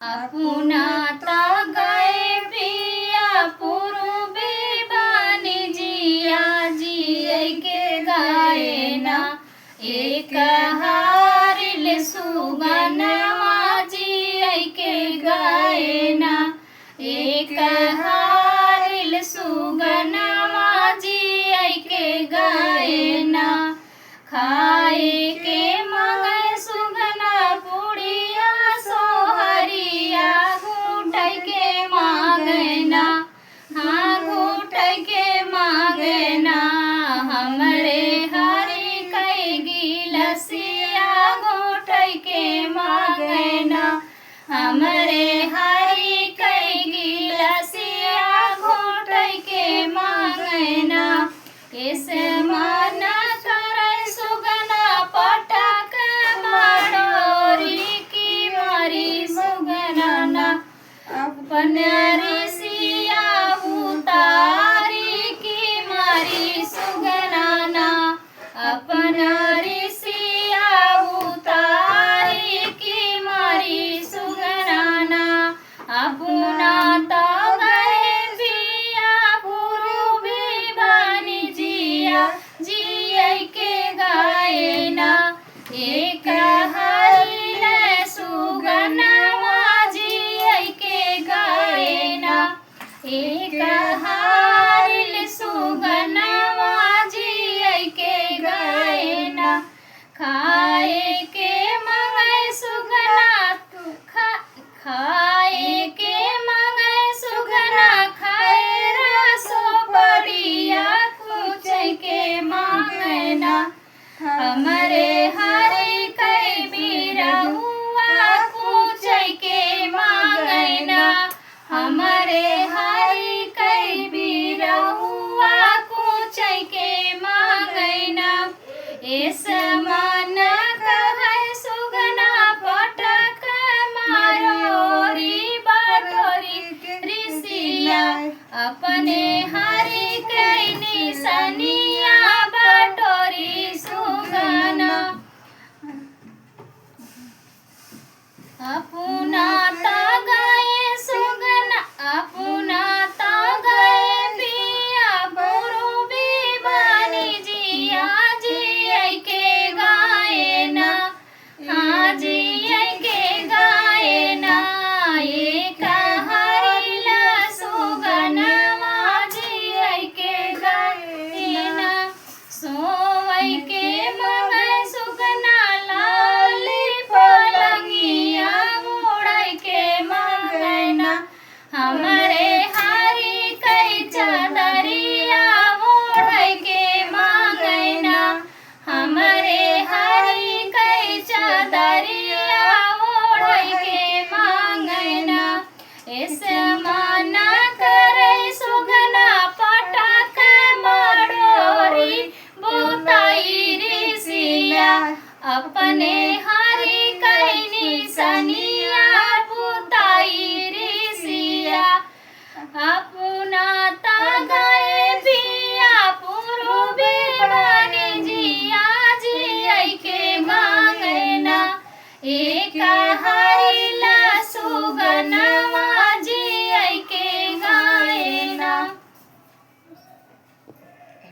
अपना ता गए पिया पूर्वी बानी जिया जिए के गाए ना एक हारिल सुगनवा जिए के गाए ना एक हारिल सुगनवा जिए के गाए ना खाए के मंगे सुगना पुड़िया सोहरिया घूटै के मांगना हाँ घूटै के मांगना हमरे हरी कई गिलसिया घूटै के मांगना हमरे हरी कई गिलसिया घूटै के मांगना ऐसे माना सुगना पटक मारोरी की मारी सुगना ना अपने ऋषिया उतारी की मारी सुगना ना अपना ऋषिया उतारी की मारी सुगना ना अपना तो गए पिया पूर्वी बानी जिया जिए के गाए ना एक हरिल सुगनवा जिए के गाए ना एक हरिल सुगनवा जिए के गाए ना खाए के मंगे सुगना खाए के मंगे सुगना खाए रसो बढ़िया कुछ के मांगना हमरे हरी कई बिरहुआ कुछ के मांगना हमरे हरी कई बिरहुआ कुछ के मांगना इस मन कहे सुगना पटक मारोरी बाटोरी ऋषिया अपने हरी कई निशानिया बाटोरी सुगना अपना ता गए सुगना अपना ता गए पिया पूर्वी बानी जिया जिए के गाए ना हाँ जिए के गाए ना एक हरिला सुगनवा जिए के गाए ना सोवै के मंगे सुगना लाली पलंगिया उड़ै के मंगना हमरे हरी कई चादरिया उड़ै के मांगना हमरे हरी कई चादरिया उड़ै के मांगना ऐसे माना करे सुगना पटक मरोरी बुताई ऋषिया अपने हरी कई निशानिया बुताई ऋषिया अपना ता गए पिया पूर्वी बानी जिया जिए के मांगना एक